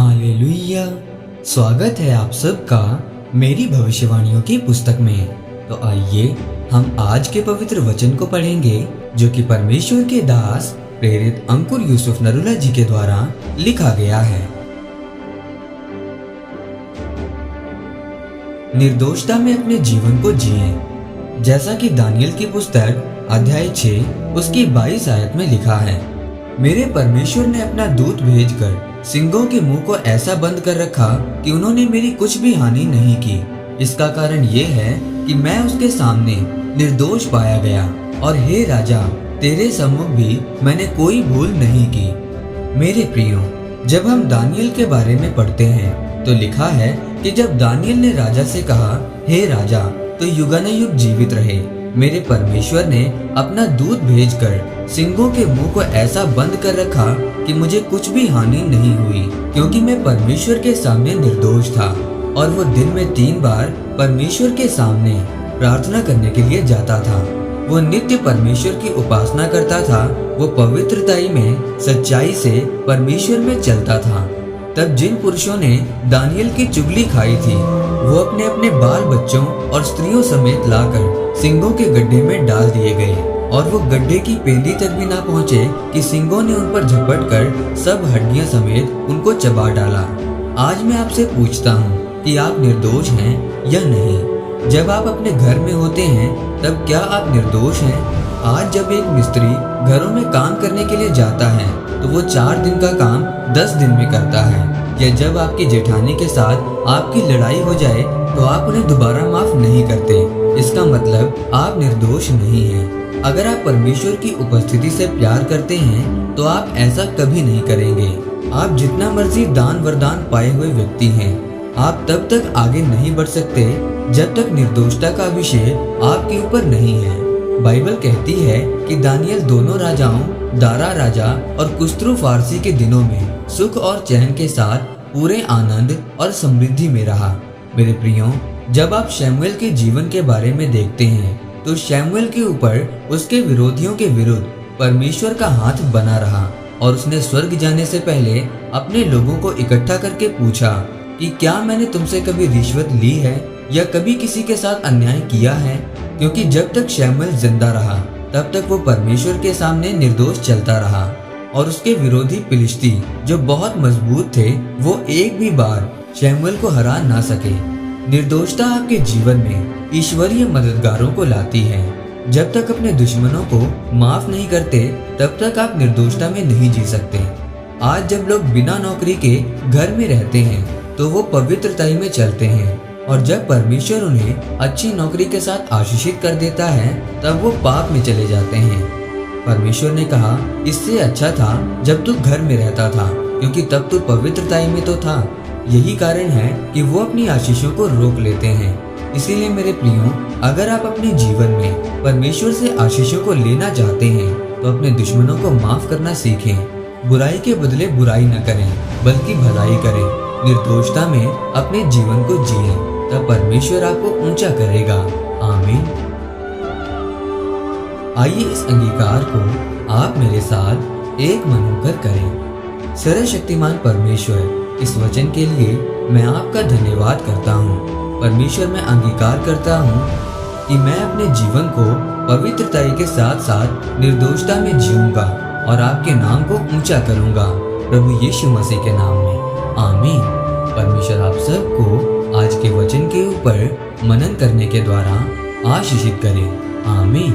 Hallelujah. स्वागत है आप सबका मेरी भविष्यवाणियों की पुस्तक में। तो आइए हम आज के पवित्र वचन को पढ़ेंगे जो कि परमेश्वर के दास प्रेरित अंकुर यूसुफ नरूला जी के द्वारा लिखा गया है। निर्दोषता में अपने जीवन को जिए, जैसा कि दानियल की पुस्तक अध्याय 6 उसकी 22 आयत में लिखा है। मेरे परमेश्वर ने अपना दूत भेजकर सिंहों के मुंह को ऐसा बंद कर रखा कि उन्होंने मेरी कुछ भी हानि नहीं की। इसका कारण ये है कि मैं उसके सामने निर्दोष पाया गया, और हे राजा, तेरे सम्मुख भी मैंने कोई भूल नहीं की। मेरे प्रियो, जब हम दानियल के बारे में पढ़ते हैं तो लिखा है कि जब दानियल ने राजा से कहा, हे राजा, तो युगानुयुग जीवित रहे। मेरे परमेश्वर ने अपना दूत भेजकर सिंहों के मुंह को ऐसा बंद कर रखा कि मुझे कुछ भी हानि नहीं हुई, क्योंकि मैं परमेश्वर के सामने निर्दोष था। और वो दिन में 3 बार परमेश्वर के सामने प्रार्थना करने के लिए जाता था। वो नित्य परमेश्वर की उपासना करता था। वो पवित्रताई में सच्चाई से परमेश्वर में चलता था। तब जिन पुरुषों ने दानियल की चुगली खाई थी, वो अपने अपने बाल बच्चों और स्त्रियों समेत लाकर सिंहों के गड्ढे में डाल दिए गए, और वो गड्ढे की पेंदी तक भी ना पहुँचे कि सिंहों ने उन पर झपट कर सब हड्डियां समेत उनको चबा डाला। आज मैं आपसे पूछता हूँ कि आप निर्दोष हैं या नहीं। जब आप अपने घर में होते हैं तब क्या आप निर्दोष हैं? आज जब एक मिस्त्री घरों में काम करने के लिए जाता है तो वो 4 दिन का काम 10 दिन में करता है। या जब आपकी जेठानी के साथ आपकी लड़ाई हो जाए तो आप उन्हें दोबारा माफ नहीं करते। इसका मतलब आप निर्दोष नहीं हैं। अगर आप परमेश्वर की उपस्थिति से प्यार करते हैं तो आप ऐसा कभी नहीं करेंगे। आप जितना मर्जी दान वरदान पाए हुए व्यक्ति हैं, आप तब तक आगे नहीं बढ़ सकते जब तक निर्दोषता का अभिषेक आपके ऊपर नहीं है। बाइबल कहती है कि दानियल दोनों राजाओं, दारा राजा और कुस्त्रु फारसी के दिनों में सुख और चैन के साथ पूरे आनंद और समृद्धि में रहा। मेरे प्रियो, जब आप शमूएल के जीवन के बारे में देखते हैं तो शमूएल के ऊपर उसके विरोधियों के विरुद्ध परमेश्वर का हाथ बना रहा, और उसने स्वर्ग जाने से पहले अपने लोगों को इकट्ठा करके पूछा कि क्या मैंने तुमसे कभी रिश्वत ली है या कभी किसी के साथ अन्याय किया है? क्योंकि जब तक शमूएल जिंदा रहा तब तक वो परमेश्वर के सामने निर्दोष चलता रहा, और उसके विरोधी फिलिस्ती जो बहुत मजबूत थे वो एक भी बार शमूएल को हरा ना सके। निर्दोषता आपके जीवन में ईश्वरीय मददगारों को लाती है। जब तक अपने दुश्मनों को माफ नहीं करते तब तक आप निर्दोषता में नहीं जी सकते। आज जब लोग बिना नौकरी के घर में रहते हैं तो वो पवित्रताई में चलते हैं, और जब परमेश्वर उन्हें अच्छी नौकरी के साथ आशीषित कर देता है तब वो पाप में चले जाते हैं। परमेश्वर ने कहा, इससे अच्छा था जब तू घर में रहता था, क्योंकि तब तू पवित्रताई में तो था। यही कारण है कि वो अपनी आशीषों को रोक लेते हैं। इसीलिए मेरे प्रियो, अगर आप अपने जीवन में परमेश्वर से आशीषों को लेना चाहते हैं तो अपने दुश्मनों को माफ करना सीखें। बुराई के बदले बुराई न करें बल्कि भलाई करें। निर्दोषता में अपने जीवन को जिए, तब परमेश्वर आपको ऊंचा करेगा। आमीन। आइए इस अंगीकार को आप मेरे साथ एक मन होकर करें। सर्वशक्तिमान परमेश्वर, इस वचन के लिए मैं आपका धन्यवाद करता हूँ। परमेश्वर, मैं अंगीकार करता हूँ कि मैं अपने जीवन को पवित्रताई के साथ साथ निर्दोषता में जीऊंगा और आपके नाम को ऊंचा करूंगा, प्रभु यीशु मसीह के नाम में। आमीन। परमेश्वर आप सबको आज के वचन के ऊपर मनन करने के द्वारा आशीषित करे। आमीन।